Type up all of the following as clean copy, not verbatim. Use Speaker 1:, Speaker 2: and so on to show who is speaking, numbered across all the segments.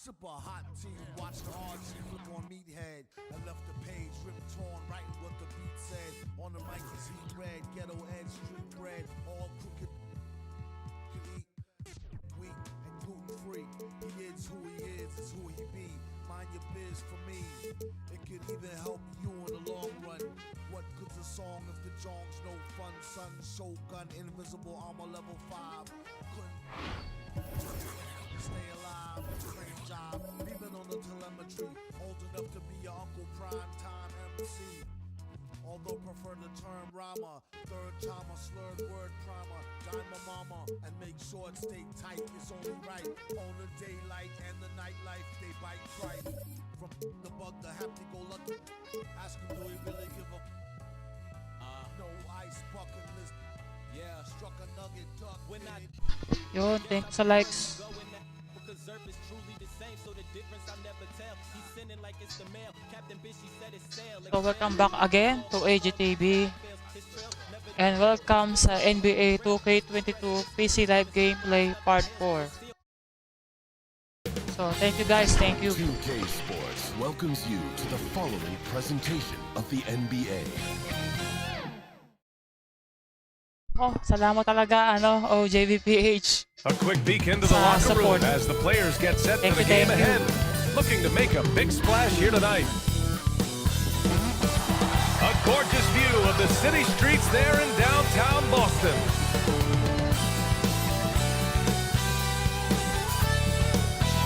Speaker 1: Sip a hot tea, watch the RG flip on Meathead. I left the page ripped torn, writing what the beat said. On the mic is heat red, ghetto edge, street bread, all crooked. Could eat wheat and gluten free. He is who he is who he be. Mind your biz for me. It could even help you in the long run. What good's a song if the jong's no fun? Sun, Shogun, invisible armor level 5. Couldn't stay alive, same job, even on the telemetry. Old enough to be your Uncle Prime Time MC. Although prefer the term rhymer, third time a slurred word primer. Guide my mama and make sure it stay tight. It's only right. On the daylight and the nightlife, they bite right. From the bug, the happy-go-lucky. Ask him, do he really give a no ice bucket list? Yeah, struck a nugget duck. When I
Speaker 2: Yun, thanks sa likes. So welcome back again to AGTV. And welcome sa NBA 2K22 PC Live Gameplay Part 4. So thank you guys, thank you.
Speaker 3: 2K Sports welcomes you to the following presentation of the NBA.
Speaker 2: Oh, salamat talaga, OJVPH.
Speaker 4: A quick peek into the locker
Speaker 2: support.
Speaker 4: room as the players get set for
Speaker 2: Thank
Speaker 4: the
Speaker 2: you,
Speaker 4: game
Speaker 2: thank you.
Speaker 4: ahead. Looking to make a big splash here tonight. A gorgeous view of the city streets there in downtown Boston.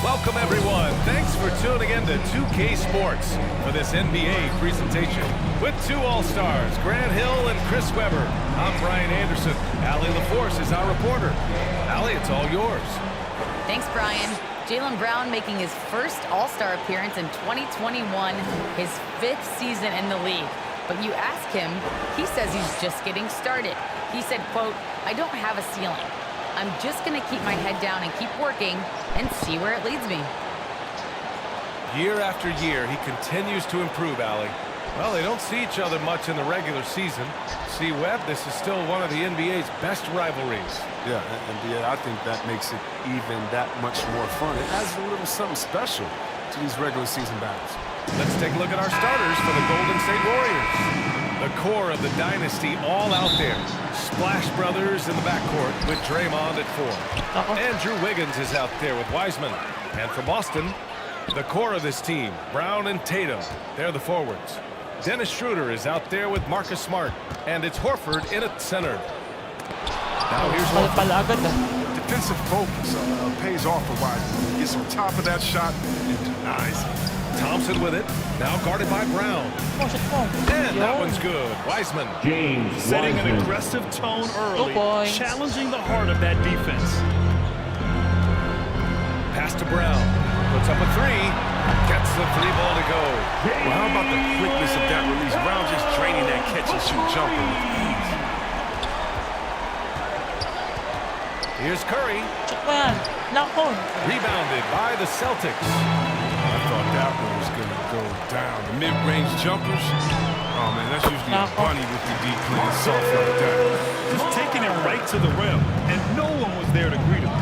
Speaker 4: Welcome everyone. Thanks for tuning in to 2K Sports for this NBA presentation. With two All-Stars, Grant Hill and Chris Webber. I'm Brian Anderson. Allie LaForce is our reporter. Allie, it's all yours.
Speaker 5: Thanks, Brian. Jaylen Brown making his first All-Star appearance in 2021, his 5th season in the league. But you ask him, he says he's just getting started. He said, quote, "I don't have a ceiling. I'm just going to keep my head down and keep working and see where it leads me."
Speaker 4: Year after year, he continues to improve, Allie. Well, they don't see each other much in the regular season. See, Webb, this is still one of the NBA's best rivalries.
Speaker 6: Yeah, NBA, I think that makes it even that much more fun. It adds a little something special to these regular season battles.
Speaker 4: Let's take a look at our starters for the Golden State Warriors. The core of the dynasty all out there. Splash Brothers in the backcourt with Draymond at 4. Andrew Wiggins is out there with Wiseman. And for Boston, the core of this team, Brown and Tatum, they're the forwards. Dennis Schroeder is out there with Marcus Smart. And it's Horford in at center. Now here's Horford.
Speaker 6: Defensive focus pays off for Wiseman. Gets on top of that shot and denies it.
Speaker 4: Thompson with it. Now guarded by Brown. And that one's good. Wiseman.
Speaker 7: Setting an aggressive tone early, challenging the heart of that defense.
Speaker 4: Pass to Brown. Puts up a 3. Gets the 3 ball to go.
Speaker 6: Well, how about the quickness of that release? Brown just draining that catch and shoot jumper with ease.
Speaker 4: Here's Curry. Rebounded by the Celtics.
Speaker 6: I thought that one was going to go down. The mid-range jumpers, oh man, that's usually a bunny with the deep playing soft like that.
Speaker 7: Just taking it right to the rim, and no one was there to greet him.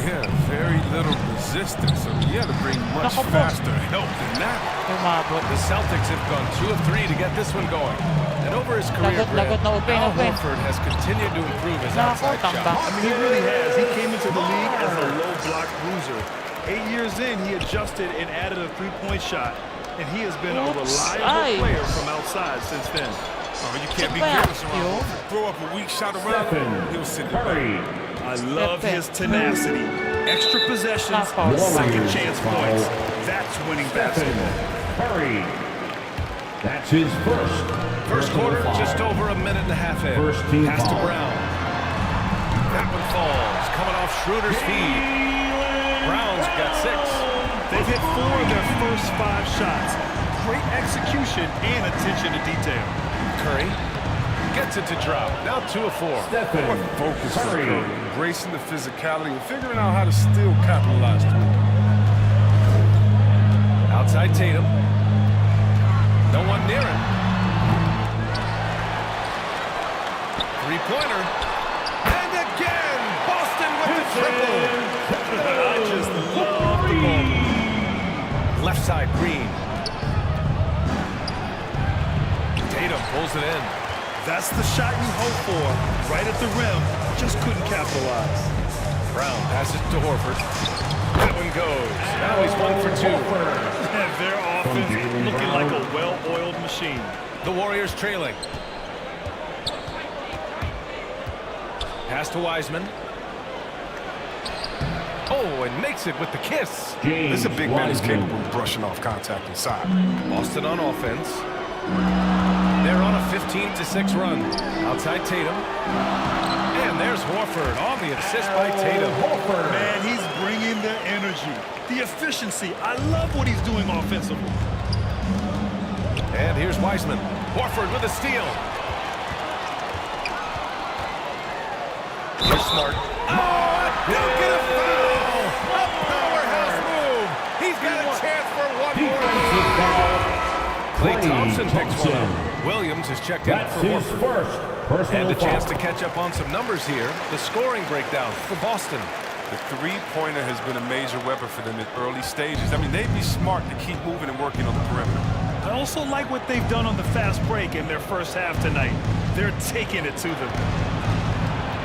Speaker 6: Yeah, very little resistance, so he had to bring much faster help than that.
Speaker 4: The Celtics have gone 2 of 3 to get this one going. And over his career, Al Horford has continued to improve his outside shot.
Speaker 7: I mean, he really has. He came into the league as a low block bruiser. 8 years in, he adjusted and added a three-point shot, and he has been a reliable player from outside since then.
Speaker 6: Oh, you can't be careless around. Throw up a weak shot around him, he'll send it back.
Speaker 7: I love his tenacity. Extra possessions, second chance points. That's winning basketball.
Speaker 8: Curry. That's his
Speaker 4: First quarter, just over a minute and a half in. Pass to Brown. That one falls, coming off Schroeder's feed. Brown's got 6.
Speaker 7: They've hit 4 of their first 5 shots. Great execution and attention to detail.
Speaker 4: Curry gets it to drop. Now 2 of 4.
Speaker 6: What focus for Curry. Embracing the physicality and figuring out how to still capitalize to it.
Speaker 4: Outside Tatum. No one near him. 3-pointer. And again, Boston with the triple.
Speaker 7: I just love the ball.
Speaker 4: side, Green. Tatum pulls it in.
Speaker 7: That's the shot you hope for. Right at the rim. Just couldn't capitalize.
Speaker 4: Brown passes to Horford. That one goes. Now he's 1 for 2.
Speaker 7: And their offense looking like a well-oiled machine.
Speaker 4: The Warriors trailing. Pass to Wiseman. Oh, and makes it with the kiss.
Speaker 6: This is a big man who's capable of brushing off contact inside.
Speaker 4: Boston on offense. They're on a 15-6 run. Outside Tatum. And there's Horford on the assist by Tatum.
Speaker 7: Man, he's bringing the energy, the efficiency. I love what he's doing offensively.
Speaker 4: And here's Wiseman. Horford with a steal. Here's Smart. Oh, don't get a foul! A powerhouse move! He's got a chance for one more. Klay Thompson picks one up. Williams is checked in for Horford. And a chance to catch up on some numbers here. The scoring breakdown for Boston.
Speaker 6: The three-pointer has been a major weapon for them in early stages. I mean, they'd be smart to keep moving and working on the perimeter.
Speaker 7: I also like what they've done on the fast break in their first half tonight. They're taking it to them.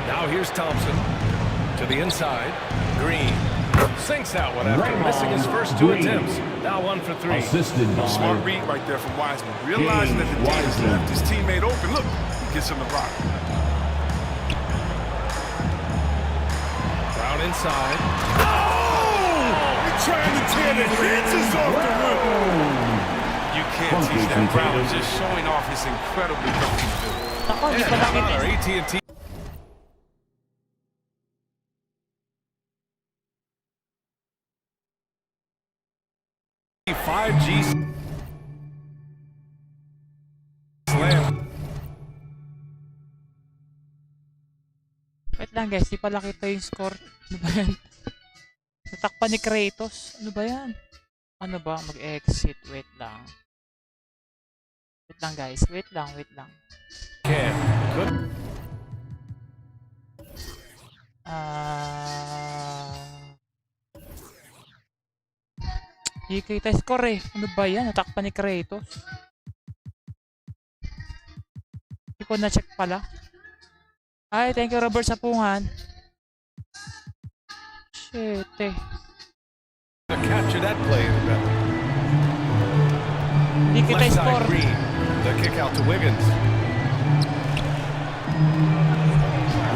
Speaker 4: Now here's Thompson to the inside. Green sinks that one after missing his first 2 attempts. Now 1 for 3.
Speaker 6: Smart read right there from Wiseman. Realizing that the defense left his teammate open. Look, he gets him the block.
Speaker 4: Brown inside.
Speaker 6: Oh! You're trying to tear the hinges off the rim. You can't teach that. Brown is just showing off his incredibly healthy build.
Speaker 2: Ako, hindi pa nakita.
Speaker 4: Our AT&T. Slam.
Speaker 2: Wait lang guys, di pala kita yung score. Ano ba yan? Natakpan ni Kratos. Ano ba yan? Ano ba? Mag-exit. Wait lang. Wait lang guys. Wait lang.
Speaker 4: Yeah. Good.
Speaker 2: Di kita score eh. Ano ba yan? Natakpan ni Kratos. Hindi ko na-check pala. Ay, thank you Robert sa pungan. Shit eh.
Speaker 4: Capture that play in the middle.
Speaker 2: Hindi kita
Speaker 4: Left side,
Speaker 2: score.
Speaker 4: Green. The kick out to Wiggins.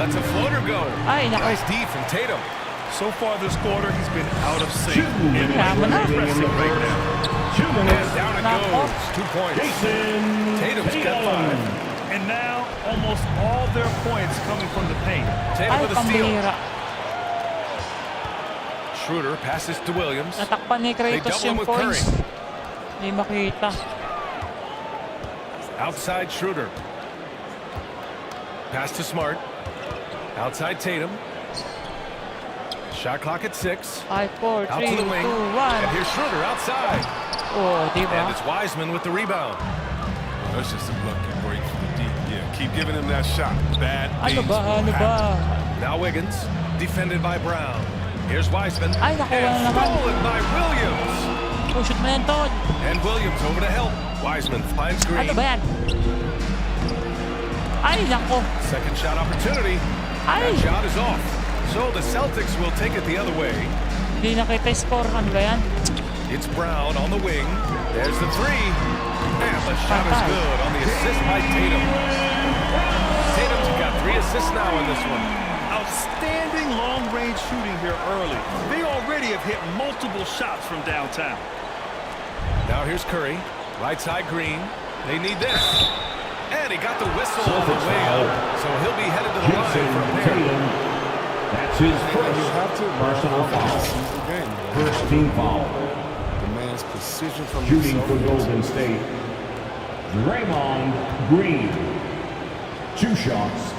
Speaker 4: Lets a floater go.
Speaker 2: Ay, nako.
Speaker 4: Nice D from Tatum.
Speaker 7: So far this quarter, he's been out of sync. And
Speaker 2: Tama na.
Speaker 7: impressive right now.
Speaker 4: And down it
Speaker 2: Nako.
Speaker 4: goes. 2 points. Tatum's got 5.
Speaker 7: And now, almost all their points coming from the paint.
Speaker 4: Tatum
Speaker 2: Ay,
Speaker 4: with a steal.
Speaker 2: pambihira.
Speaker 4: Schroeder passes to Williams.
Speaker 2: Natakpan ni
Speaker 4: They
Speaker 2: Kratos
Speaker 4: double him
Speaker 2: yung
Speaker 4: with Curry.
Speaker 2: points. Hindi makita.
Speaker 4: Outside Schroeder. Pass to Smart. Outside Tatum. Shot clock at 6.
Speaker 2: 5, 4,
Speaker 4: Out
Speaker 2: 3,
Speaker 4: to the
Speaker 2: 2,
Speaker 4: wing.
Speaker 2: 1.
Speaker 4: And here's Schroeder outside.
Speaker 2: Oh, di
Speaker 4: And
Speaker 2: ba?
Speaker 4: it's Wiseman with the rebound.
Speaker 6: That's just a lucky break for the deep. Yeah, keep giving him that shot. Bad
Speaker 2: Ano
Speaker 6: things
Speaker 2: ba?
Speaker 6: will
Speaker 2: Ano ba?
Speaker 6: happen.
Speaker 4: Now Wiggins, defended by Brown. Here's Wiseman.
Speaker 2: Ay, nakuha
Speaker 4: And
Speaker 2: na naman.
Speaker 4: stolen by Williams.
Speaker 2: Oh, shoot mo yan, Todd.
Speaker 4: And Williams over to help. Wiseman finds Green.
Speaker 2: Ano ba yan? Ay, nako.
Speaker 4: Second shot opportunity.
Speaker 2: Ay!
Speaker 4: That shot is off. So the Celtics will take it the other way.
Speaker 2: Hindi nakita yung score. Ano ba yan?
Speaker 4: It's Brown on the wing. There's the 3. And the shot is good on the assist by Tatum. Tatum's got 3 assists now in this one.
Speaker 7: Outstanding long-range shooting here early. They already have hit multiple shots from downtown.
Speaker 4: Now here's Curry. Right side Green. They need this. And he got the whistle on the way up. So he'll be headed to the line for a pair.
Speaker 8: That's his first personal foul. First team foul.
Speaker 6: The man's precision from
Speaker 8: Shooting
Speaker 6: himself.
Speaker 8: for Golden State, Draymond Green. 2 shots.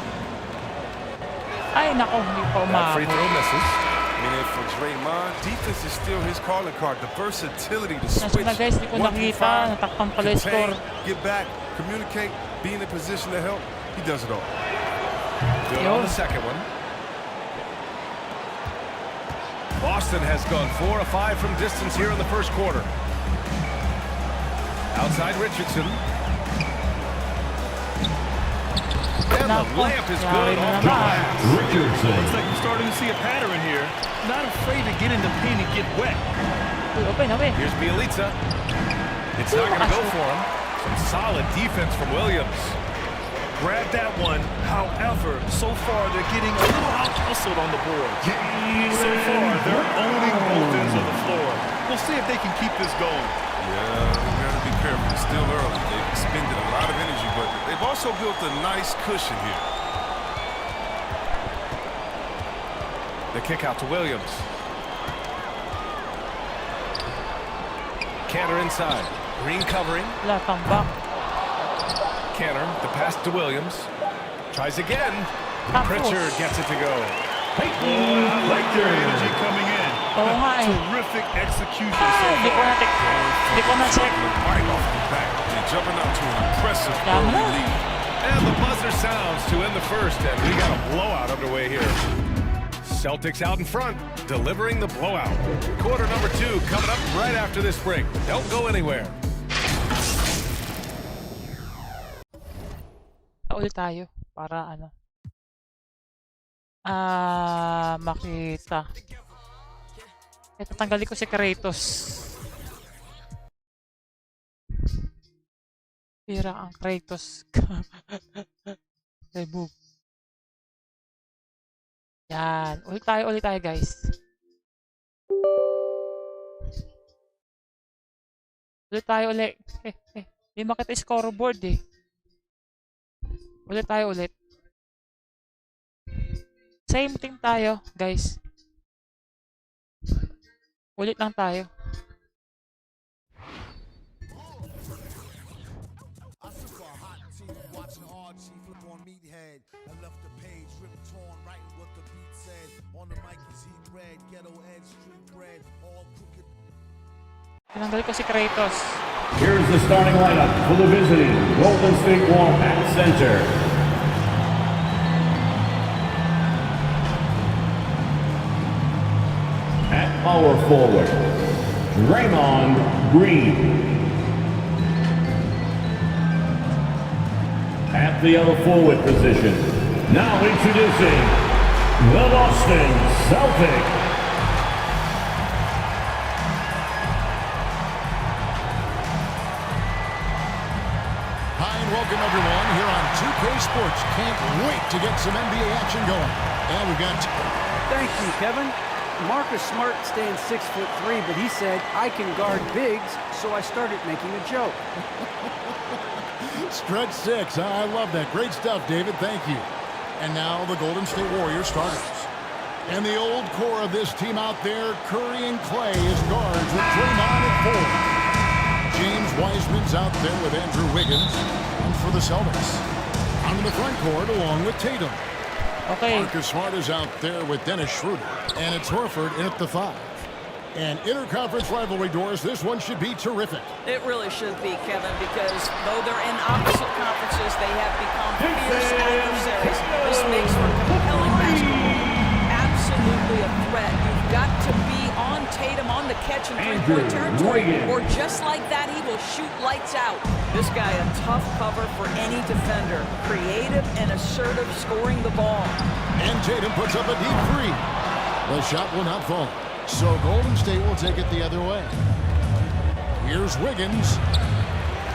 Speaker 2: Ay, nako. Hindi pa
Speaker 4: That free
Speaker 2: umabot.
Speaker 4: throw misses.
Speaker 6: I mean, for Draymond, defense is still his calling card. The versatility to
Speaker 2: Nasa
Speaker 6: switch.
Speaker 2: na guys, hindi ko
Speaker 6: 1 through
Speaker 2: nakita.
Speaker 6: 5,
Speaker 2: Natakpan pala yung
Speaker 6: contain,
Speaker 2: score.
Speaker 6: get back, communicate, be in a position to help. He does it all.
Speaker 4: Good on the second one. Boston has gone 4 of 5 from distance here in the first quarter. Outside Richardson. And the layup is good off the glass.
Speaker 8: Richardson.
Speaker 7: Looks like we're starting to see a pattern here. Not afraid to get in the paint and get wet.
Speaker 2: Open.
Speaker 4: Here's Bielitsa. It's not going to go for him. Some solid defense from Williams.
Speaker 7: Grab that one. However, so far they're getting a little out-hustled on the board. So far, they're owning both ends of the floor. We'll see if they can keep this going.
Speaker 6: Yeah, we got to be careful. It's still early. They've expended a lot of energy, but they've also built a nice cushion here.
Speaker 4: The kick out to Williams. Cantor inside. Green covering.
Speaker 2: Wala, tambak.
Speaker 4: Cantor, the pass to Williams. Tries again.
Speaker 2: Tapos.
Speaker 4: Pritchard gets it to go.
Speaker 7: I like their energy coming in.
Speaker 2: Oo nga eh.
Speaker 7: Terrific execution so
Speaker 2: Hindi ko
Speaker 7: far.
Speaker 2: na-check.
Speaker 6: Right off the bat, they're jumping out to an impressive
Speaker 2: Tama
Speaker 6: early
Speaker 2: na.
Speaker 6: lead.
Speaker 4: And the buzzer sounds to end the first, and we got a blowout underway here. Celtics out in front, delivering the blowout. Quarter number 2 coming up right after this break. Don't go anywhere.
Speaker 2: Ulit tayo para makita. Ito, tanggalin ko si Kratos. Pira ang Kratos. Remove. Yan. Ulit tayo guys. Ulit. Hindi makita yung scoreboard eh. Ulit tayo. Same team tayo, guys. Ulit lang tayo.
Speaker 1: I saw a hot team watching Archie flip on meathead. I left the page ripped torn, writing what the beat said. On the mic is heat red, ghetto edge, street bread, all crooked.
Speaker 2: Tinanggal ko si Kratos.
Speaker 8: Here's the starting lineup for the visiting Golden State Warriors at center. At power forward, Draymond Green. At the other forward position, now introducing the Boston Celtics.
Speaker 9: Hi and welcome everyone here on 2K Sports. Can't wait to get some NBA action going. And we've got...
Speaker 10: Thank you, Kevin. Marcus Smart stands 6'3", but he said, I can guard bigs, so I started making a joke.
Speaker 9: Stretch 6. I love that. Great stuff, David. Thank you. And now the Golden State Warriors starters. And the old core of this team out there, Curry and Clay as guards with Draymond at 4. James Wiseman's out there with Andrew Wiggins. And for the Celtics, on the front court along with Tatum.
Speaker 2: Okay.
Speaker 9: Marcus Smart is out there with Dennis Schroeder. And it's Horford in at the 5. And interconference rivalry, Doris, this one should be terrific.
Speaker 11: It really should be, Kevin, because though they're in opposite conferences, they have become fierce adversaries. This makes for compelling basketball. Absolutely a threat. You've got to be on Tatum on the catch in three-point territory, or just like that, he will shoot lights out. This guy a tough cover for any defender. Creative and assertive scoring the ball.
Speaker 9: And Tatum puts up a deep 3. The shot will not fall. So Golden State will take it the other way. Here's Wiggins.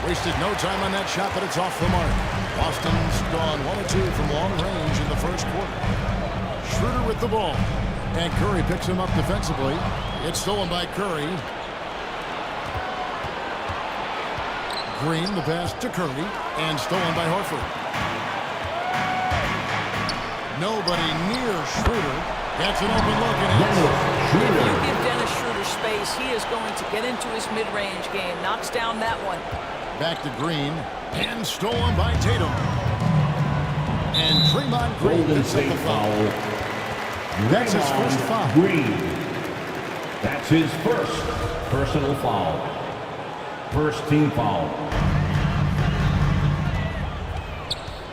Speaker 9: Wasted no time on that shot, but it's off the mark. Boston's gone 1 of 2 from long range in the first quarter. Schroeder with the ball. And Curry picks him up defensively. It's stolen by Curry. Green, the pass to Curry. And stolen by Horford. Nobody near Schroeder. That's an open look, and
Speaker 11: If you give Dennis Schroeder space, he is going to get into his mid-range game. Knocks down that one.
Speaker 9: back to Green, and stolen by Tatum. And Draymond Green picks up the foul. That's his first foul.
Speaker 8: Green. That's his first personal foul. First team foul.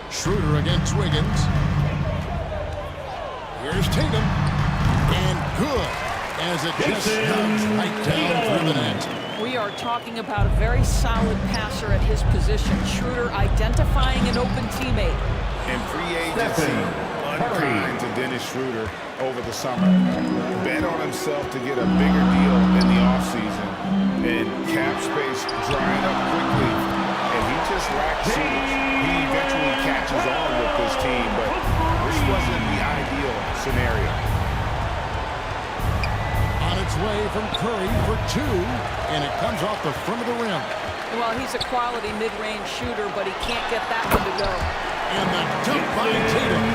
Speaker 9: Schroeder against Wiggins. Here's Tatum. And good, as it just comes right down through the net.
Speaker 11: We are talking about a very solid passer at his position. Schroeder identifying an open teammate.
Speaker 6: In free agency, unkind to Dennis Schroeder over the summer. Bet on himself to get a bigger deal in the offseason. And cap space drying up quickly. And he just lacks shooting. He eventually catches on with this team, but this wasn't the ideal scenario.
Speaker 9: On its way from Curry for two, and it comes off the front of the rim.
Speaker 11: Well, he's a quality mid-range shooter, but he can't get that one to go.
Speaker 9: And the dunk by Tatum.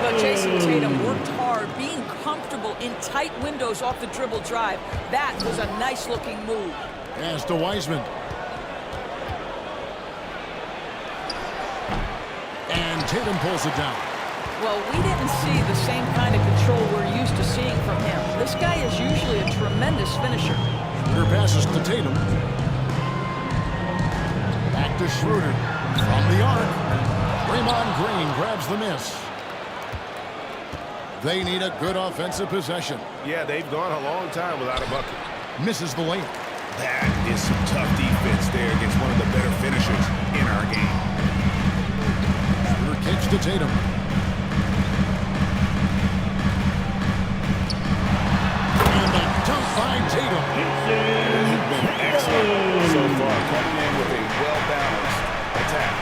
Speaker 11: But Jason Tatum worked hard, being comfortable in tight windows off the dribble drive. That was a nice-looking move.
Speaker 9: Pass to Wiseman. And Tatum pulls it down.
Speaker 11: Well, we didn't see the same kind of control we're used to seeing from him. This guy is usually a tremendous finisher.
Speaker 9: Schroeder passes to Tatum. Back to Schroeder. From the arc. Draymond Green grabs the miss. They need a good offensive possession.
Speaker 6: Yeah, they've gone a long time without a bucket.
Speaker 9: Misses the layup.
Speaker 6: That is some tough defense there against one of the better finishers in our game.
Speaker 9: Schroeder kicks to Tatum. And the dunk by Tatum.
Speaker 6: He's been excellent so far, coming in with a well-balanced attack.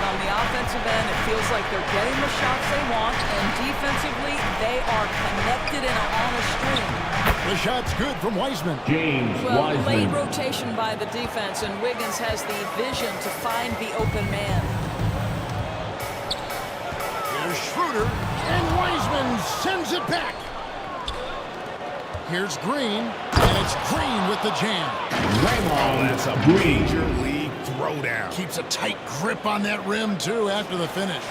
Speaker 11: On the offensive end, it feels like they're getting the shots they want, and defensively, they are connected in on a string.
Speaker 9: The shot's good from Wiseman.
Speaker 8: James
Speaker 11: Well,
Speaker 8: Wiseman.
Speaker 11: late rotation by the defense, and Wiggins has the vision to find the open man.
Speaker 9: Here's Schroeder, and Wiseman sends it back. Here's Green, and it's Green with the jam.
Speaker 6: That's a major league throwdown.
Speaker 9: Keeps a tight grip on that rim, too, after the finish.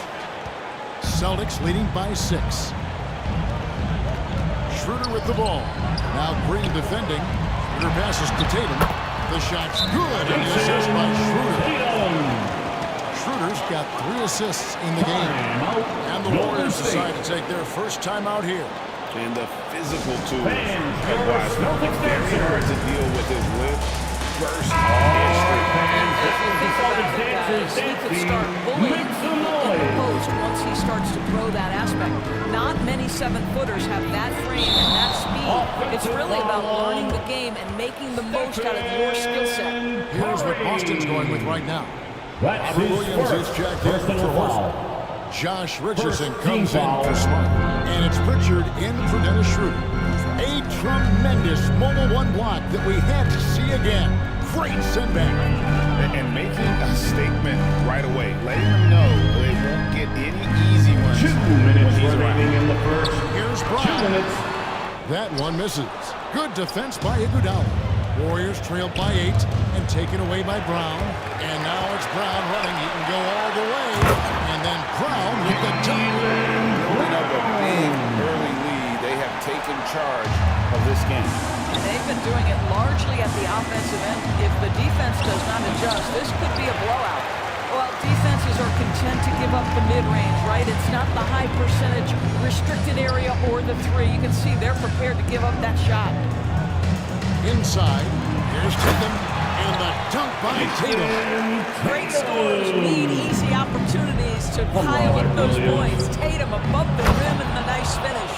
Speaker 9: Celtics leading by 6. Schroeder with the ball. Now Green defending. Schroeder passes to Tatum. The shot's good, and the assist by Schroeder. Schroeder's got 3 assists in the game. And the Warriors decide to take their first time out here.
Speaker 6: And the physical tools of Wiseman. Very hard to deal with his lift, burst, and streak.
Speaker 11: If you think about it, guys, he could start bullying people in the post once he starts to throw that aspect. Not many 7-footers have that frame and that speed. It's really about learning the game and making the most out of your skill set.
Speaker 9: Here's what Boston's going with right now.
Speaker 8: That's
Speaker 9: Robert
Speaker 8: his
Speaker 9: Williams is
Speaker 8: first
Speaker 9: checked in
Speaker 8: personal
Speaker 9: for
Speaker 8: foul.
Speaker 9: Josh Richardson
Speaker 8: First
Speaker 9: comes
Speaker 8: team
Speaker 9: in
Speaker 8: foul.
Speaker 9: for Smart. And it's Pritchard in for Dennis Schroeder. A tremendous mobile one block that we had to see again. Great setback.
Speaker 6: And making a statement right away, letting them know they won't get any easy ones.
Speaker 8: 2 minutes remaining in the first.
Speaker 9: Here's
Speaker 8: 2
Speaker 9: Brown.
Speaker 8: minutes.
Speaker 9: That one misses. Good defense by Iguodala. Warriors trailed by 8 and taken away by Brown. And now it's Brown running. He can go all the way. And then Brown with the dunk.
Speaker 6: Building up a big early lead, they have taken charge of this game.
Speaker 11: And they've been doing it largely at the offensive end. If the defense does not adjust, this could be a blowout. Well, defenses are content to give up the mid-range, right? It's not the high percentage restricted area or the 3. You can see they're prepared to give up that shot.
Speaker 9: Inside, here's Tatum, and the dunk by Tatum.
Speaker 11: Great scores need easy opportunities to pile up those points. Tatum above the rim and the nice finish.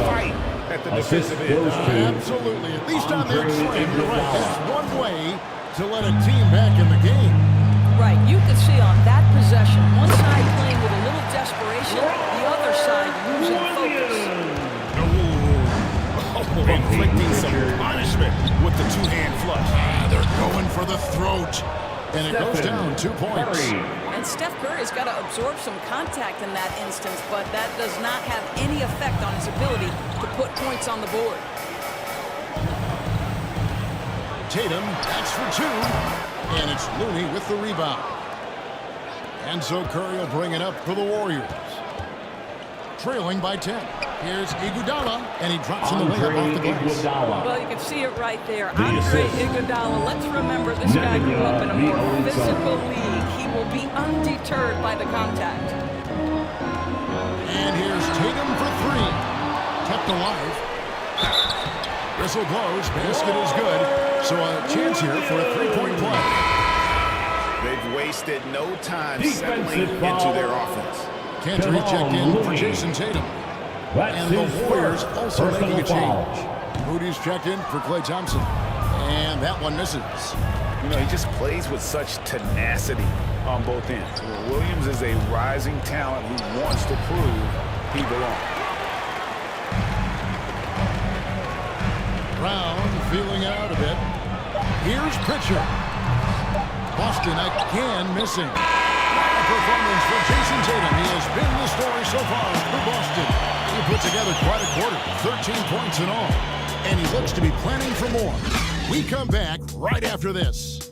Speaker 6: Fight at the
Speaker 8: Assist
Speaker 6: defensive
Speaker 8: goes
Speaker 6: end.
Speaker 8: to
Speaker 9: Absolutely. At least on their
Speaker 8: Andre
Speaker 9: side, you're right.
Speaker 8: Iguodala.
Speaker 9: That's one way to let a team back in the game.
Speaker 11: Right, you can see on that possession, one side playing with a little desperation, the other side losing focus.
Speaker 6: Inflicting some punishment with the two-hand flush.
Speaker 9: They're going for the throat. And it goes down 2 points.
Speaker 11: And Steph Curry's got to absorb some contact in that instance, but that does not have any effect on his ability to put points on the board.
Speaker 9: Tatum, that's for 2. And it's Looney with the rebound. And so Curry will bring it up for the Warriors. Trailing by 10. Here's Iguodala, and he drops in the layup off the glass.
Speaker 11: Well, you can see it right there. Andre Iguodala. Let's remember this guy grew up in a more physical league. He will be undeterred by the contact.
Speaker 9: And here's Tatum for 3. Kept alive. Whistle blows, basket is good. So a chance here for a three-point play.
Speaker 6: They've wasted no time settling into their offense.
Speaker 9: Cantor checked in for Jason Tatum. And the Warriors also making a change. Moody's checked in for Klay Thompson. And that one misses.
Speaker 6: You know, he just plays with such tenacity on both ends. Williams is a rising talent who wants to prove he belongs.
Speaker 9: Brown feeling it out a bit. Here's Pritchard. Boston again missing. What a performance for Jason Tatum. He has been the story so far for Boston. He put together quite a quarter, 13 points in all. And he looks to be planning for more. We come back right after this.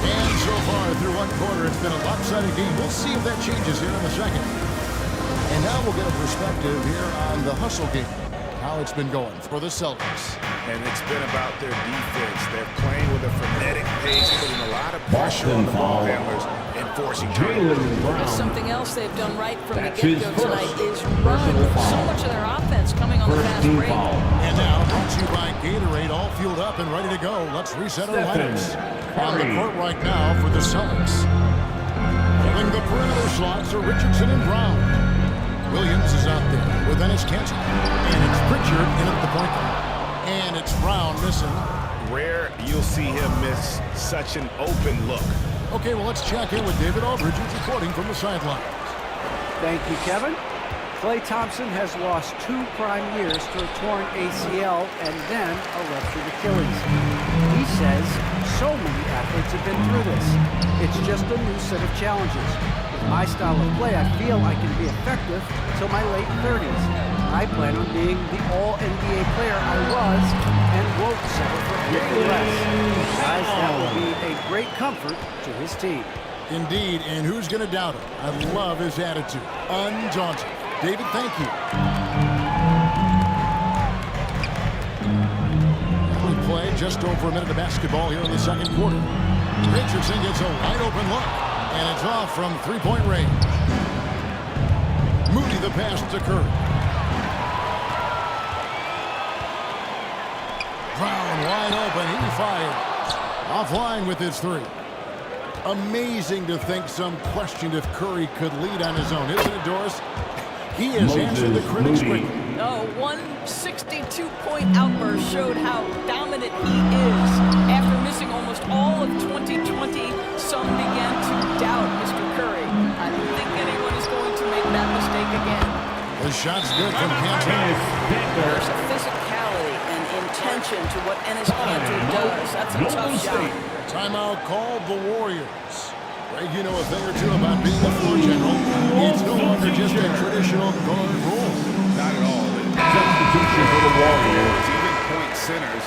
Speaker 9: And so far through one quarter, it's been a lopsided game. We'll see if that changes here in the second. And now we'll get a perspective here on the hustle game. How it's been going for the Celtics.
Speaker 6: And it's been about their defense. They're playing with a frenetic pace, putting a lot of pressure on the ball handlers and forcing turnovers.
Speaker 11: Something else they've done right from the get-go tonight is run. So much of their offense coming on the fast break.
Speaker 9: And now, brought to you by Gatorade, all fueled up and ready to go. Let's reset our lineups. On the court right now for the Celtics. Filling the perimeter slots are Richardson and Brown. Williams is out there with Enes Kanter. And it's Pritchard in at the point guard. And it's Brown missing.
Speaker 6: Rare you'll see him miss such an open look.
Speaker 9: Okay, well, let's check in with David Aldridge, who's reporting from the sidelines.
Speaker 10: Thank you, Kevin. Klay Thompson has lost 2 prime years to a torn ACL and then a ruptured Achilles. He says so many athletes have been through this. It's just a new set of challenges. With my style of play, I feel I can be effective till my late 30s. I plan on being the all-NBA player I was and won't settle for anything less. Guys, that will be a great comfort to his team.
Speaker 9: Indeed, and who's going to doubt him? I love his attitude. Undaunted. David, thank you. We play just over a minute of basketball here in the second quarter. Richardson gets a wide open look, and it's off from three-point range. Moody the pass to Curry. Brown wide open, he fires. Offline with his three. Amazing to think some questioned if Curry could lead on his own, isn't it, Doris? He has answered the critics quickly.
Speaker 11: Oh, one 62-point outburst showed how dominant he is. After missing almost all of 2020, some began to doubt Mr. Curry. I don't think anyone is going to make that mistake again.
Speaker 9: The shot's good from Kanter.
Speaker 11: There's a physicality and intention to what Enes Kanter does. That's a tough shot.
Speaker 9: Timeout called the Warriors. Greg, you know a thing or two about being a floor general. It's no longer just a traditional guard role.
Speaker 6: Not at all. Substitution for the Warriors. Even point centers.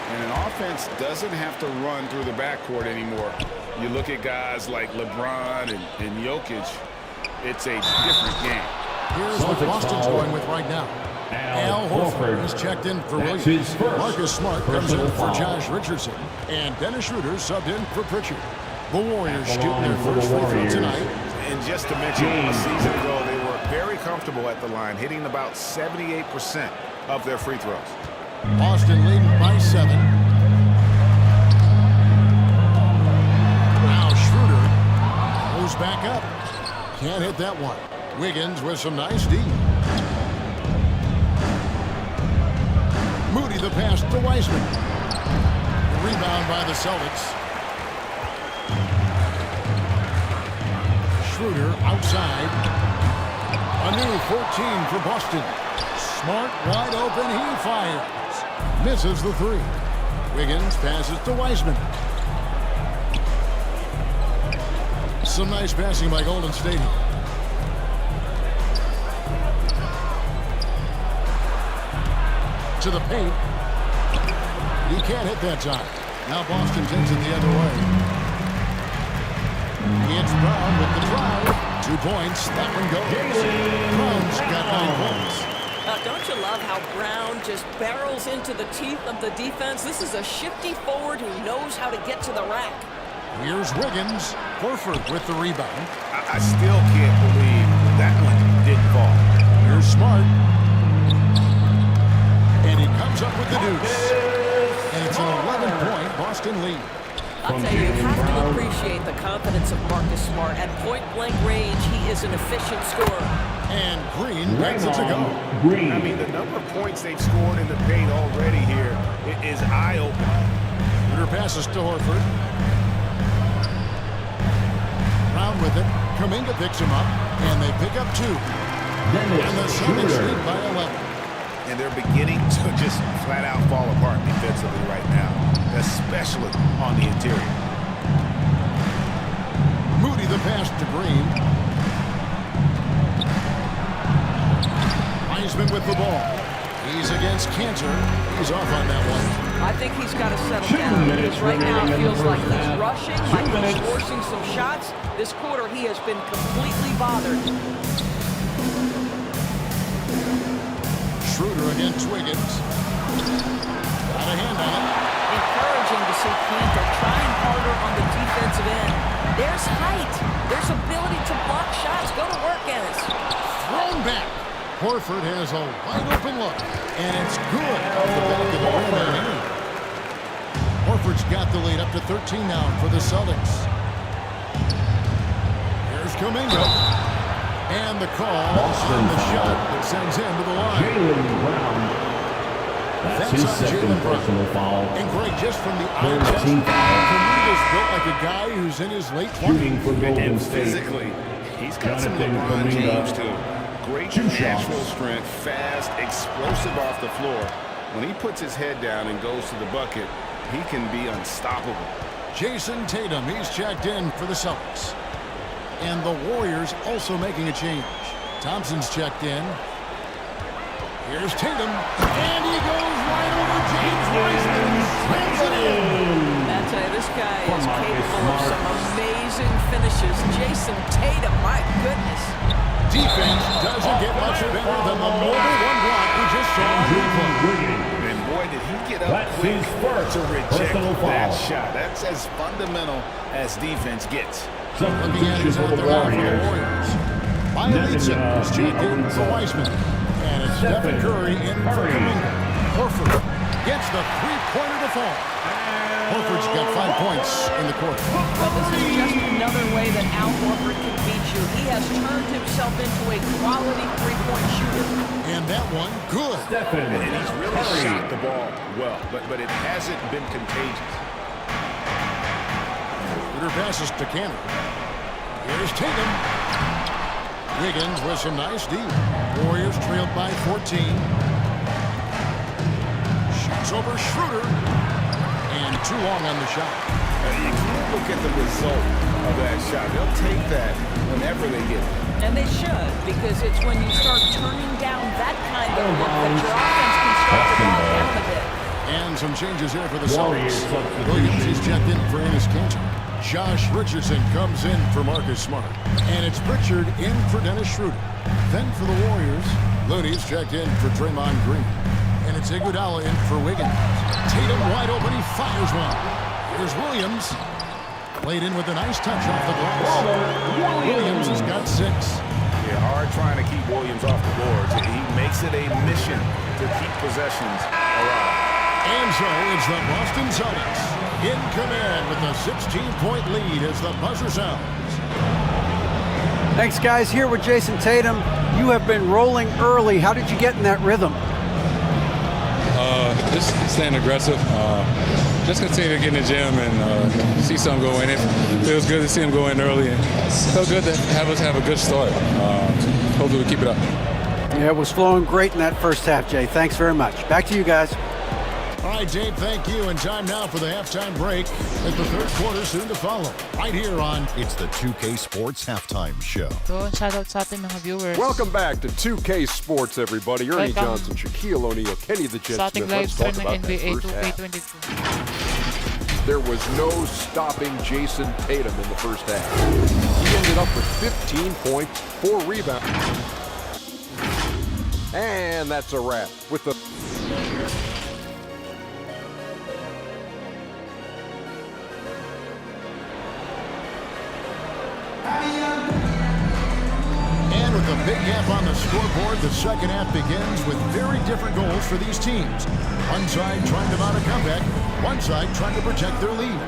Speaker 6: And an offense doesn't have to run through the backcourt anymore. You look at guys like LeBron and Jokic, it's a different game.
Speaker 9: Here's what Boston's going with right now. Al Horford is checked in for Williams. Marcus Smart comes in for Josh Richardson. And Dennis Schroeder subbed in for Pritchard. The Warriors shoot their first free throw tonight.
Speaker 6: And just to mention, a season ago, they were very comfortable at the line, hitting about 78% of their free throws.
Speaker 9: Boston leading by 7. Now Schroeder goes back up. Can't hit that one. Wiggins with some nice D. Moody the pass to Wiseman. The rebound by the Celtics. Schroeder outside. A new 14 for Boston. Smart wide open. He fires. Misses the three. Wiggins passes to Wiseman. Some nice passing by Golden State. To the paint. He can't hit that time. Now Boston takes it the other way. It's Brown with the drive. 2 points. That one goes. Brown's got 9 points.
Speaker 11: Don't you love how Brown just barrels into the teeth of the defense? This is a shifty forward who knows how to get to the rack.
Speaker 9: Here's Wiggins. Horford with the rebound.
Speaker 6: I still can't believe call.
Speaker 9: Here's Smart. And he comes up with the deuce. And it's an 11-point Boston lead.
Speaker 11: I'll tell you, you have to appreciate the confidence of Marcus Smart. At point-blank range, he is an efficient scorer.
Speaker 9: And Green makes it to go.
Speaker 6: I mean, the number of points they've scored in the paint already here is eye-opening.
Speaker 9: Shooter passes to Horford. Brown with it. Kuminga picks him up, and they pick up 2. And the Celtics lead by 11.
Speaker 6: And they're beginning to just flat-out fall apart defensively right now, especially on the interior.
Speaker 9: Moody the pass to Green. Wiseman with the ball. He's against Cantor. He's off on that one.
Speaker 11: I think he's got to settle down because right now it feels like he's rushing, like he's forcing some shots. This quarter he has been completely bothered.
Speaker 9: Schroeder against Wiggins. Got a hand on it.
Speaker 11: Encouraging to see Cantor trying harder on the defensive end. There's height. There's ability to block shots. Go to work, Ennis.
Speaker 9: Thrown back. Horford has a wide-open look, and it's good off the back of the rim and in. Horford's got the lead up to 13 now for the Celtics. Here's Kuminga. And the call on the shot that sends him to the line.
Speaker 8: Jaylen Brown. That's his second personal foul.
Speaker 9: And Greg, just from the eye test, Kuminga's built like a guy who's in his late 20s.
Speaker 8: Shooting for Golden State.
Speaker 6: Physically, he's got some LeBron James too. Great natural strength, fast, explosive off the floor. When he puts his head down and goes to the bucket, he can be unstoppable.
Speaker 9: Jason Tatum, he's checked in for the Celtics. And the Warriors also making a change. Thompson's checked in. Here's Tatum, and he goes right over James Wiseman and slams it in.
Speaker 11: I tell you, this guy is capable of some amazing finishes. Jason Tatum, my goodness.
Speaker 9: Defense doesn't get much better than the mobile one block we just saw on replay.
Speaker 6: And boy, did he get up quick to reject that shot. That's as fundamental as defense gets.
Speaker 9: Looking at it out there now for the Warriors. Bielitsa is checked in for Wiseman. And it's Stephen Curry in for Kuminga. Horford gets the three-pointer to fall. Horford's got 5 points in the quarter.
Speaker 11: Well, this is just another way that Al Horford can beat you. He has turned himself into a quality three-point shooter.
Speaker 9: And that one, good.
Speaker 6: And he's really shot the ball well, but it hasn't been contagious.
Speaker 9: Shooter passes to Cannon. Here's Tatum. Wiggins with some nice D. Warriors trailed by 14. Shoots over Schroeder. And too long on the shot.
Speaker 6: You can't look at the result of that shot. They'll take that whenever they get it.
Speaker 11: And they should, because it's when you start turning down that kind of look that your offense can start to calm down a bit.
Speaker 9: And some changes here for the Celtics. Williams is checked in for Enes Kanter. Josh Richardson comes in for Marcus Smart. And it's Pritchard in for Dennis Schroeder. Then for the Warriors, Looney's checked in for Draymond Green. And it's Iguodala in for Wiggins. Tatum wide open, he fires one. Here's Williams. Played in with a nice touch off the glass. Williams has got 6.
Speaker 6: Yeah, hard trying to keep Williams off the boards. He makes it a mission to keep possessions alive.
Speaker 9: And so it's the Boston Celtics in command with a 16-point lead as the buzzer sounds.
Speaker 10: Thanks, guys. Here with Jason Tatum. You have been rolling early. How did you get in that rhythm?
Speaker 12: Just staying aggressive. Just continue to get in the gym and see something go in. It feels good to see him go in early. And it felt good to have us have a good start. Hopefully we keep it up.
Speaker 10: Yeah, it was flowing great in that first half, Jay. Thanks very much. Back to you guys.
Speaker 9: All right, Dave, thank you. And time now for the halftime break as the third quarter soon to follow. Right here on
Speaker 13: It's the 2K Sports Halftime Show.
Speaker 2: So, shoutout sa ating mga viewers.
Speaker 14: Welcome back to 2K Sports, everybody. Ernie Johnson, Shaquille O'Neal, Kenny the Jet Smith. Let's talk about that first half. There was no stopping Jason Tatum in the first half. He ended up with 15 points, 4 rebounds. And that's a wrap with the...
Speaker 9: And with a big gap on the scoreboard, the second half begins with very different goals for these teams. One side trying to mount a comeback, one side trying to protect their lead.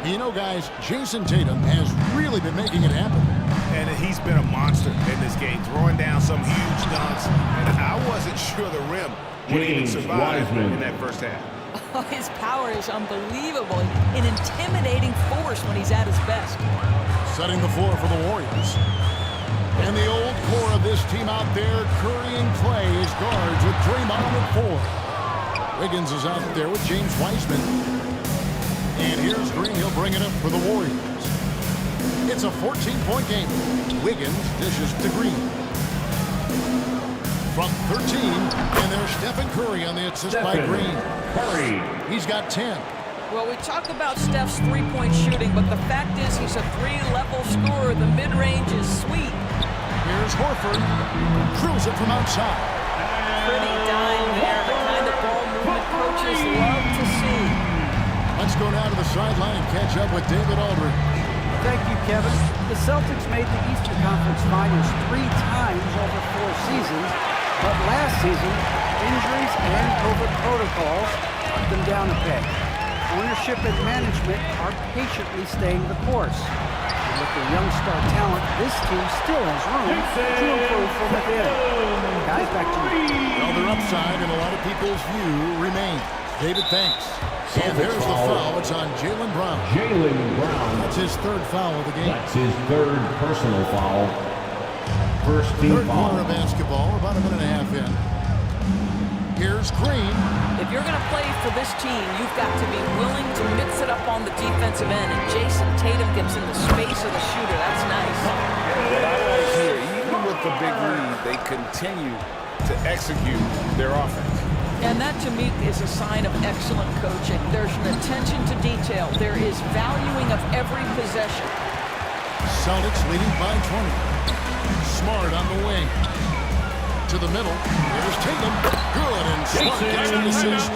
Speaker 9: You know, guys, Jason Tatum has really been making it happen.
Speaker 6: And he's been a monster in this game, throwing down some huge dunks. And I wasn't sure the rim would even survive in that first half.
Speaker 11: Oh, his power is unbelievable. An intimidating force when he's at his best.
Speaker 9: Setting the floor for the Warriors. And the old core of this team out there, Curry and Clay as guards with Draymond at 4. Wiggins is out there with James Wiseman. And here's Green. He'll bring it up for the Warriors. It's a 14-point game. Wiggins dishes to Green. From 13, and there's Stephen Curry on the assist by Green.
Speaker 8: Curry.
Speaker 9: He's got 10.
Speaker 11: Well, we talk about Steph's three-point shooting, but the fact is he's a three-level scorer. The mid-range is sweet.
Speaker 9: Here's Horford. Drills it from outside.
Speaker 11: Pretty dime there, the kind of ball movement coaches love to see.
Speaker 9: Let's go down to the sideline and catch up with David Aldridge.
Speaker 10: Thank you, Kevin. The Celtics made the Eastern Conference Finals 3 times over 4 seasons, but last season, injuries and COVID protocols knocked them down a peg. Ownership and management are patiently staying the course. And with the young star talent, this team still has room to improve from within. Guys, back to you.
Speaker 9: Well, their upside in a lot of people's view remains. David, thanks. And there's the foul. It's on Jaylen Brown.
Speaker 8: Jaylen Brown.
Speaker 9: That's his third foul of the game.
Speaker 8: That's his third personal foul. First team
Speaker 9: third
Speaker 8: foul.
Speaker 9: quarter of basketball, about a minute and a half in. Here's Green.
Speaker 11: If you're going to play for this team, you've got to be willing to mix it up on the defensive end. And Jason Tatum gets in the space of the shooter. That's nice.
Speaker 6: What I like here, even with the big lead, they continue to execute their offense.
Speaker 11: And that, to me, is a sign of excellent coaching. There's an attention to detail. There is valuing of every possession.
Speaker 9: Celtics leading by 20. Smart on the wing. To the middle. There's Tatum. Good, and Smart gets the assist.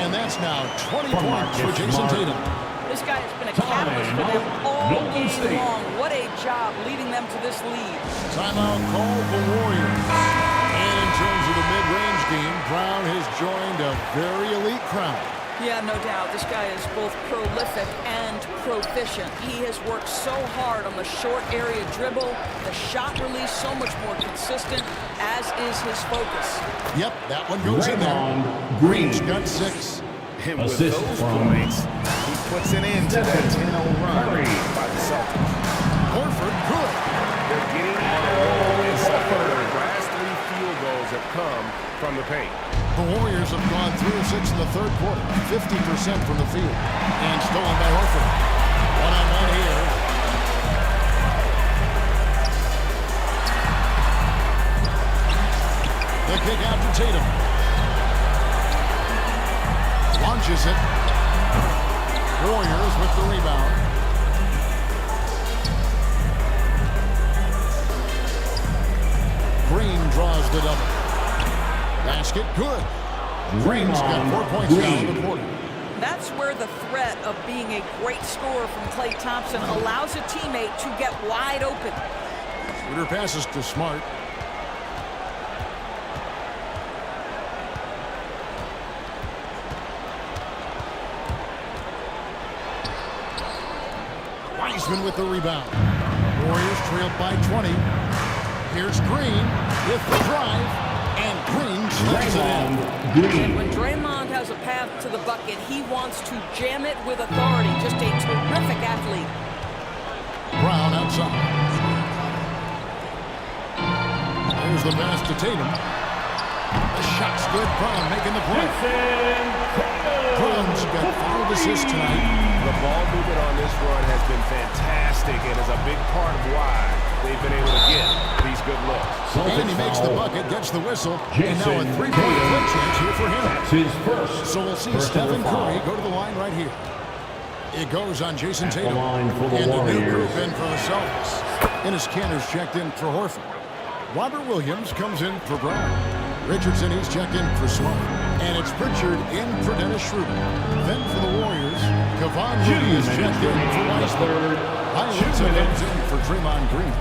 Speaker 9: And that's now 20 points for Jason Tatum.
Speaker 11: This guy has been a catalyst for them all game long. What a job leading them to this lead.
Speaker 9: Timeout call the Warriors. And in terms of the mid-range game, Brown has joined a very elite crowd.
Speaker 11: Yeah, no doubt. This guy is both prolific and proficient. He has worked so hard on the short area dribble, the shot release so much more consistent, as is his focus.
Speaker 9: Yep, that one goes in there. Green's got 6.
Speaker 6: And with those points, he puts an end to that 10-0 run by the Celtics.
Speaker 9: Horford, good.
Speaker 6: They're getting on a roll inside. Their last 3 field goals have come from the paint.
Speaker 9: The Warriors have gone 3 of 6 in the third quarter, 50% from the field. And stolen by Horford. One-on-one here. The kick out to Tatum. Launches it. Warriors with the rebound. Green draws the double. Basket, good. Green's got 4 points now in the quarter.
Speaker 11: That's where the threat of being a great scorer from Klay Thompson allows a teammate to get wide open.
Speaker 9: Shooter passes to Smart. Wiseman with the rebound. Warriors trailed by 20. Here's Green with the drive, and Green slams it in.
Speaker 11: And when Draymond has a path to the bucket, he wants to jam it with authority. Just a terrific athlete.
Speaker 9: Brown outside. There's the pass to Tatum. The shot's good. Brown making the play. Brown's got 5 assists tonight.
Speaker 6: The ball movement on this run has been fantastic and is a big part of why they've been able to get these good looks.
Speaker 9: And he makes the bucket, gets the whistle, and now a 3-point play chance here for him.
Speaker 8: That's his first.
Speaker 9: So we'll see Stephen Curry go to the line right here. It goes on Jason Tatum. And a new group in for the Celtics. Enes Kanter's checked in for Horford. Robert Williams comes in for Brown. Richardson, he's checked in for Smart. And it's Pritchard in for Dennis Schroeder. Then for the Warriors, Kevon Looney is checked in for Wiseman. Heinsohn comes in for Draymond Green.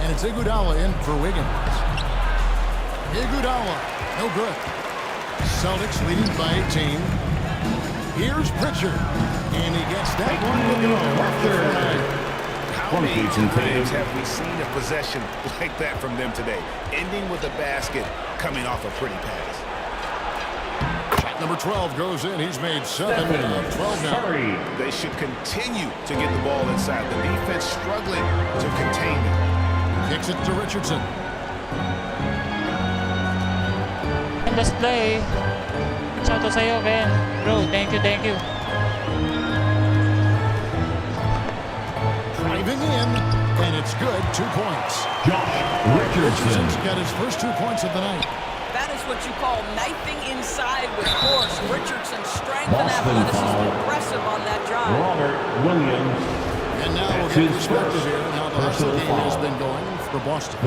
Speaker 9: And it's Iguodala in for Wiggins. Iguodala, no good. Celtics leading by 18. Here's Pritchard, and he gets that one to go.
Speaker 6: How many times have we seen a possession like that from them today? Ending with a basket, coming off a pretty pass.
Speaker 9: Shot number 12 goes in. He's made 7 of 12 now.
Speaker 6: They should continue to get the ball inside. The defense struggling to contain them.
Speaker 9: Kicks it to Richardson.
Speaker 2: And let's play. Shout out sa'yo, Ben. Bro, thank you, thank you.
Speaker 9: Driving in, and it's good. 2 points. Richardson's got his first 2 points of the night.
Speaker 11: That is what you call knifing inside with force. Richardson's strength and athleticism impressive on that drive.
Speaker 8: Robert Williams.
Speaker 9: And now we'll get perspective here on how the rest of the game has been going for Boston.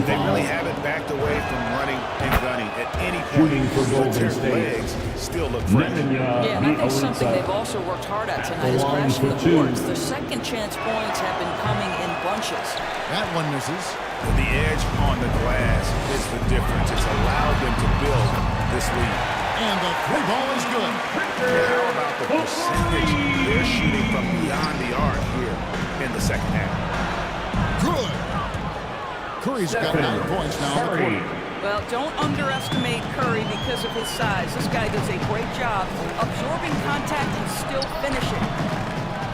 Speaker 6: They really haven't backed away from running and gunning at any point. But their legs still look fresh.
Speaker 11: Yeah, and I think something they've also worked hard at tonight is crashing the boards. The second chance points have been coming in bunches.
Speaker 9: That one misses.
Speaker 6: The edge on the glass is the difference. It's allowed them to build this lead.
Speaker 9: And the 3 ball is good.
Speaker 6: How about the percentage they're shooting from beyond the arc here in the second half?
Speaker 9: Good. Curry's got 9 points now in the quarter.
Speaker 11: Well, don't underestimate Curry because of his size. This guy does a great job absorbing contact and still finishing.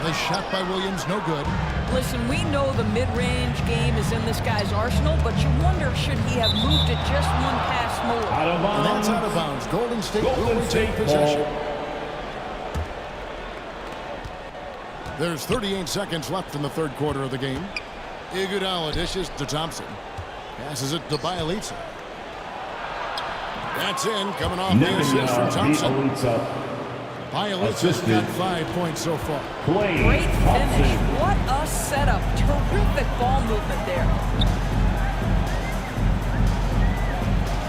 Speaker 9: The shot by Williams, no good.
Speaker 11: Listen, we know the mid-range game is in this guy's arsenal, but you wonder, should he have moved it just one pass more?
Speaker 9: And that's out of bounds. Golden State will retain possession. There's 38 seconds left in the third quarter of the game. Iguodala dishes to Thompson. Passes it to Bielitsa. That's in, coming off the assist from Thompson. Bielitsa's got 5 points so far.
Speaker 11: Great finish. What a setup. Terrific ball movement there.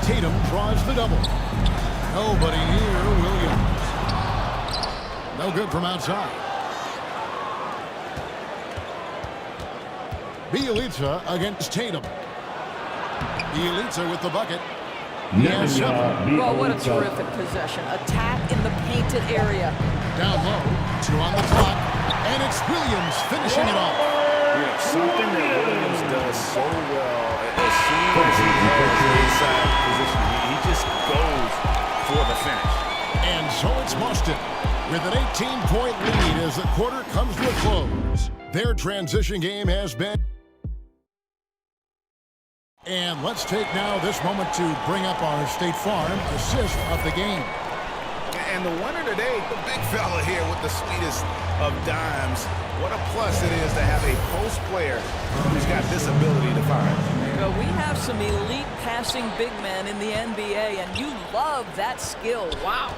Speaker 9: Tatum draws the double. Nobody near Williams. No good from outside. Bielitsa against Tatum. Bielitsa with the bucket. Yes.
Speaker 11: Well, what a terrific possession. Attack in the painted area.
Speaker 9: Down low, 2 on the clock, and it's Williams finishing it off.
Speaker 6: Yeah, something that Williams does so well as soon as he has the inside position, he just goes for the finish.
Speaker 9: And so it's Boston with an 18-point lead as the quarter comes to a close. Their transition game has been. And let's take now this moment to bring up our State Farm assist of the game.
Speaker 6: And the winner today, the big fella here with the sweetest of dimes. What a plus it is to have a post player who's got this ability to fire.
Speaker 11: Well, we have some elite passing big men in the NBA, and you love that skill. Wow.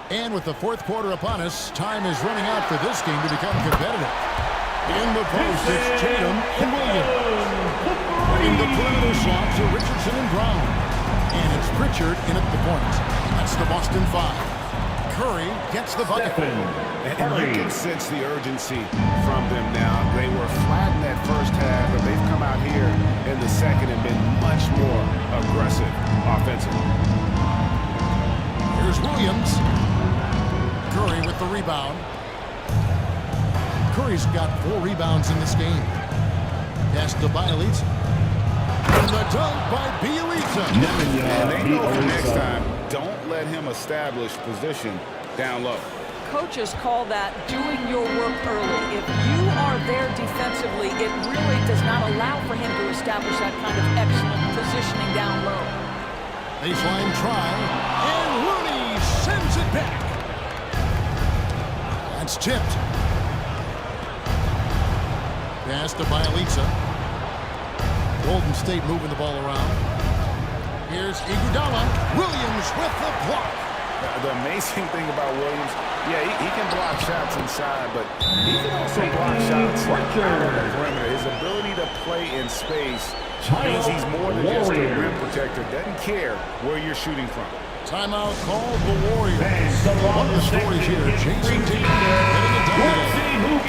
Speaker 9: And with the fourth quarter upon us, time is running out for this game to become competitive. In the post, it's Tatum and Williams. In the perimeter slots are Richardson and Brown. And it's Pritchard in at the point. That's the Boston 5. Curry gets the bucket.
Speaker 6: And you can sense the urgency from them now. They were flat in that first half, but they've come out here in the second and been much more aggressive offensively.
Speaker 9: Here's Williams. Curry with the rebound. Curry's got 4 rebounds in this game. Pass to Bielitsa. And the dunk by Bielitsa.
Speaker 6: And they know for next time, don't let him establish position down low.
Speaker 11: Coaches call that doing your work early. If you are there defensively, it really does not allow for him to establish that kind of excellent positioning down low.
Speaker 9: Baseline try. And Rooney sends it back. That's tipped. Pass to Bielitsa. Golden State moving the ball around. Here's Iguodala. Williams with the block.
Speaker 6: The amazing thing about Williams, yeah, he can block shots inside, but he can also block shots out on the perimeter. His ability to play in space means he's more than just a rim protector. Doesn't care where you're shooting from.
Speaker 9: Timeout called the Warriors. One of the stories here, Jason Tatum getting it done today.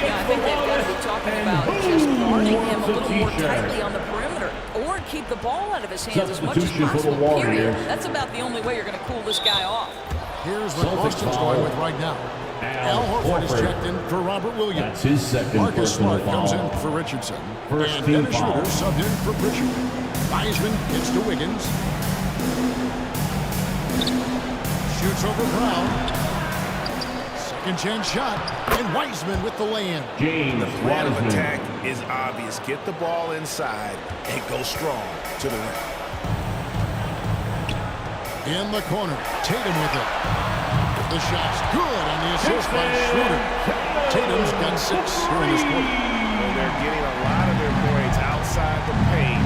Speaker 11: Yeah, I think they've got to be talking about just guarding him a little more tightly on the perimeter, or keep the ball out of his hands as much as possible, period. That's about the only way you're going to cool this guy off.
Speaker 9: Here's what Boston's going with right now. Al Horford is checked in for Robert Williams.
Speaker 8: That's his second
Speaker 9: Marcus Smart
Speaker 8: personal
Speaker 9: comes
Speaker 8: foul.
Speaker 9: in for Richardson.
Speaker 8: First
Speaker 9: And
Speaker 8: team
Speaker 9: Dennis
Speaker 8: foul.
Speaker 9: Schroeder subbed in for Pritchard. Wiseman gets to Wiggins. Shoots over Brown. Second chance shot. And Wiseman with the lay-in.
Speaker 8: James
Speaker 6: The plan of
Speaker 8: Wiseman.
Speaker 6: attack is obvious. Get the ball inside and go strong to the rim.
Speaker 9: In the corner. Tatum with it. The shot's good on the assist by Schroeder. Tatum's got 6 here in this quarter.
Speaker 6: Well, they're getting a lot of their points outside the paint.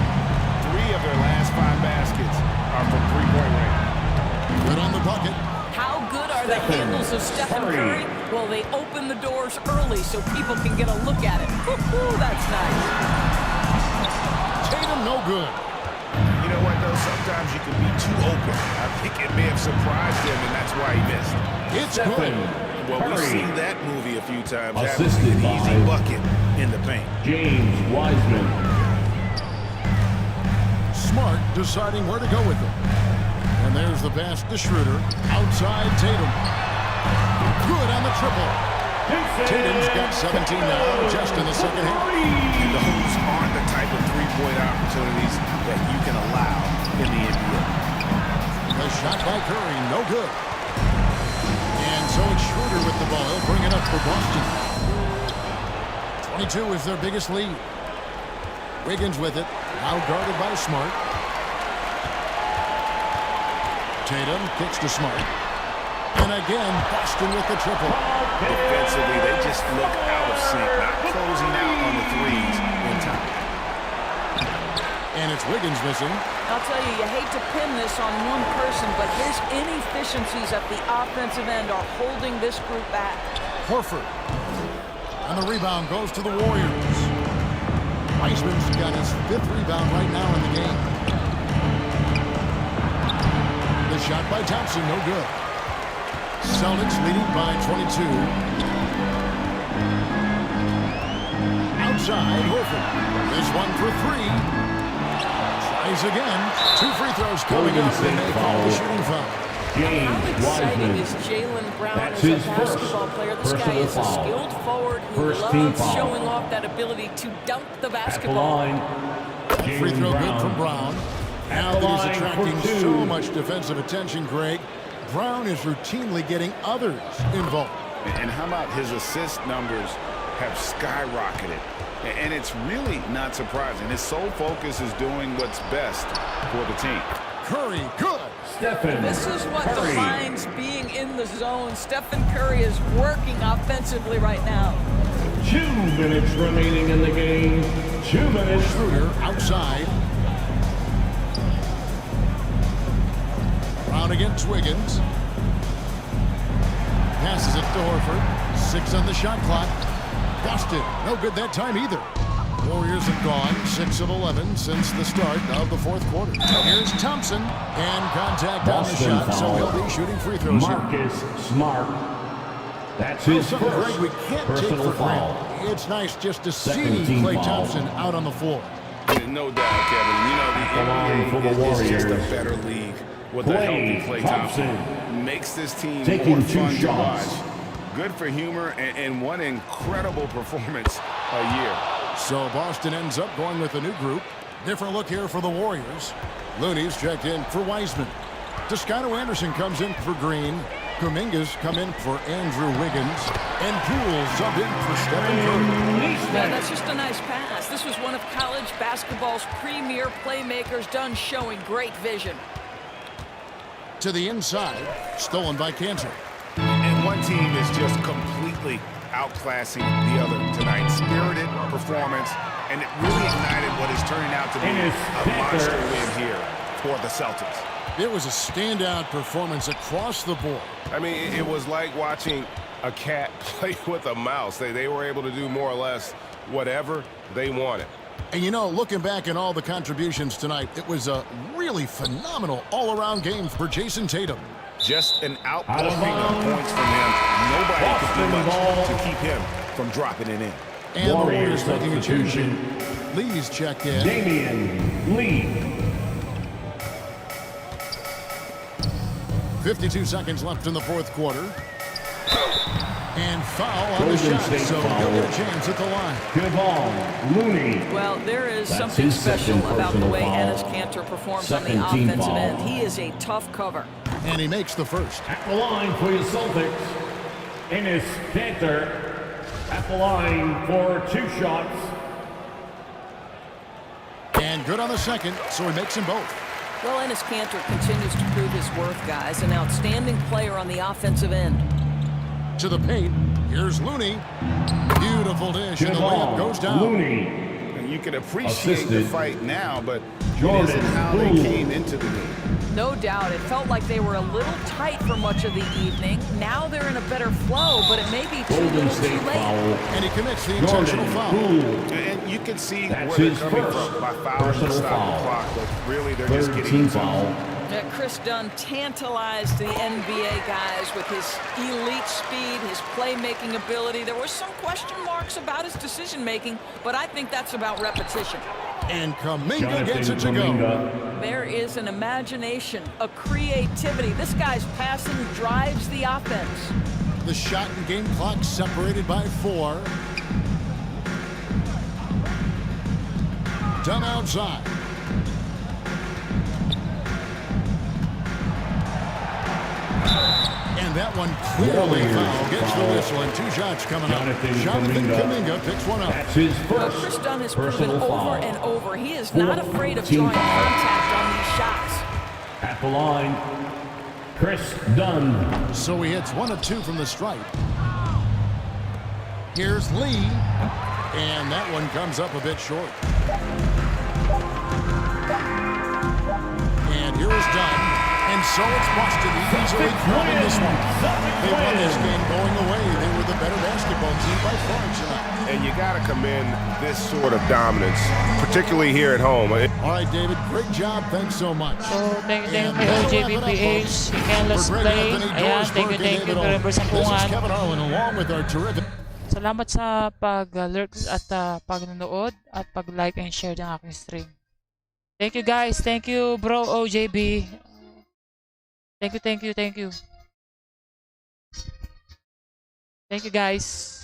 Speaker 6: 3 of their last 5 baskets are from three-point range.
Speaker 9: Good on the bucket.
Speaker 11: How good are the handles of Stephen Curry? Well, they open the doors early so people can get a look at it. Woo-hoo, that's nice.
Speaker 9: Tatum no good.
Speaker 6: You know what, though? Sometimes you can be too open. I think it may have surprised him, and that's why he missed.
Speaker 9: It's good.
Speaker 6: Well, we've seen that movie a few times.
Speaker 8: Assisted
Speaker 6: Having an easy
Speaker 8: by
Speaker 6: bucket in the paint.
Speaker 8: James Wiseman.
Speaker 9: Smart deciding where to go with it. And there's the pass to Schroeder. Outside Tatum. Good on the triple. Tatum's got 17 now, just in the second half.
Speaker 6: And those aren't the type of three-point opportunities that you can allow in the NBA.
Speaker 9: The shot by Curry, no good. And so it's Schroeder with the ball. He'll bring it up for Boston. 22 is their biggest lead. Wiggins with it. Now guarded by Smart. Tatum kicks to Smart. And again, Boston with the triple.
Speaker 6: Defensively, they just look out of sync, not closing out on the threes in time.
Speaker 9: And it's Wiggins missing.
Speaker 11: I'll tell you, you hate to pin this on one person, but his inefficiencies at the offensive end are holding this group back.
Speaker 9: Horford. And the rebound goes to the Warriors. Wiseman's got his 5th rebound right now in the game. The shot by Thompson, no good. Celtics leading by 22. Outside, Horford. This one for 3. Tries again. 2 free throws coming up, and they call the shooting foul.
Speaker 11: How exciting is Jaylen Brown as a basketball player? This guy is a skilled forward who loves showing off that ability to dunk the basketball.
Speaker 9: Free throw good from Brown. Now that he's attracting so much defensive attention, Greg, Brown is routinely getting others involved.
Speaker 6: And how about his assist numbers have skyrocketed? And it's really not surprising. His sole focus is doing what's best for the team.
Speaker 9: Curry, good.
Speaker 11: This is what defines being in the zone. Stephen Curry is working offensively right now.
Speaker 8: 2 minutes remaining in the game. 2 minutes.
Speaker 9: Schroeder outside. Brown against Wiggins. Passes it to Horford. 6 on the shot clock. Busted. No good that time either. Warriors have gone 6 of 11 since the start of the 4th quarter. Here's Thompson. And contact on the shot, so he'll be shooting free throws here.
Speaker 8: Marcus Smart. That's his
Speaker 9: Something,
Speaker 8: first
Speaker 9: Greg, we can't take
Speaker 8: personal
Speaker 9: for
Speaker 8: foul.
Speaker 9: granted. It's nice just to
Speaker 8: Second
Speaker 9: see
Speaker 8: team
Speaker 9: Klay
Speaker 8: foul.
Speaker 9: Thompson out on the floor.
Speaker 6: No doubt, Kevin. You know, the
Speaker 8: for the
Speaker 6: NBA is just a
Speaker 8: Warriors.
Speaker 6: better league with a healthy Klay Thompson. Makes this team
Speaker 8: Taking
Speaker 6: more
Speaker 8: 2
Speaker 6: fun to
Speaker 8: shots.
Speaker 6: watch. Good for humor and one incredible performance a year.
Speaker 9: So Boston ends up going with a new group. Different look here for the Warriors. Looney's checked in for Wiseman. Toscano Anderson comes in for Green. Kuminga's come in for Andrew Wiggins. And Poole subbed in for Stephen Curry.
Speaker 11: Yeah, that's just a nice pass. This was one of college basketball's premier playmakers done showing great vision.
Speaker 9: To the inside, stolen by Cantor.
Speaker 6: And one team is just completely outclassing the other tonight. Spirited performance, and it really ignited what is turning out to be a monster win here for the Celtics.
Speaker 9: It was a standout performance across the board.
Speaker 15: I mean, it was like watching a cat play with a mouse. They were able to do more or less whatever they wanted.
Speaker 9: And you know, looking back at all the contributions tonight, it was a really phenomenal all-around game for Jason Tatum.
Speaker 15: Just an outpouring of points from him. Nobody could do much to keep him from dropping it in.
Speaker 9: And the Warriors making a change. Lee's checked in.
Speaker 8: Damian Lee.
Speaker 9: 52 seconds left in the fourth quarter. And foul on the shot, so he'll get a chance at the line.
Speaker 8: Kevon Looney.
Speaker 11: Well, there is something special about the way Enes Kanter performs on the offensive end. He is a tough cover.
Speaker 9: And he makes the first.
Speaker 8: At the line for your Celtics, Enes Kanter. At the line for 2 shots.
Speaker 9: And good on the second, so he makes them both.
Speaker 11: Well, Enes Kanter continues to prove his worth, guys. An outstanding player on the offensive end.
Speaker 9: To the paint, here's Looney. Beautiful dish, and the layup goes down.
Speaker 8: Looney.
Speaker 15: And you can appreciate the fight now, but
Speaker 8: Jordan
Speaker 15: it isn't how they came into the game.
Speaker 11: No doubt. It felt like they were a little tight for much of the evening. Now they're in a better flow, but it may be too late.
Speaker 9: And he commits the intentional foul.
Speaker 15: And you can see where they're coming from by fouling to stop the clock, but really they're just getting foul.
Speaker 11: Chris Dunn tantalized the NBA guys with his elite speed, his playmaking ability. There were some question marks about his decision-making, but I think that's about repetition.
Speaker 9: And Kuminga gets it to go.
Speaker 11: There is an imagination, a creativity. This guy's passing drives the offense.
Speaker 9: The shot and game clock separated by 4. Dunn outside. And that one clearly foul. Gets the whistle, and 2 shots coming up. Jonathan Kuminga picks one up.
Speaker 8: That's his first
Speaker 11: Chris Dunn has proven over and over he is
Speaker 8: Fourth
Speaker 11: not afraid of
Speaker 8: team
Speaker 11: drawing
Speaker 8: foul.
Speaker 11: contact on these shots.
Speaker 8: At the line, Chris Dunn.
Speaker 9: So he hits 1 of 2 from the stripe. Here's Lee. And that one comes up a bit short. And here is Dunn. And so it's Boston easily coming this one. They won this game going away. They were the better basketball team by far tonight.
Speaker 15: And you got to commend this sort of dominance, particularly here at home.
Speaker 9: All right, David, great job. Thanks so much.
Speaker 2: So, thank you OJBPH. Let's play. Ayan, thank you November 10.
Speaker 9: This is Kevin Harlan along with our terrific...
Speaker 2: Salamat sa pag-alert at pag-nanood at pag-like and share ng aking stream. Thank you guys. Thank you bro OJB. Thank you. Thank you guys.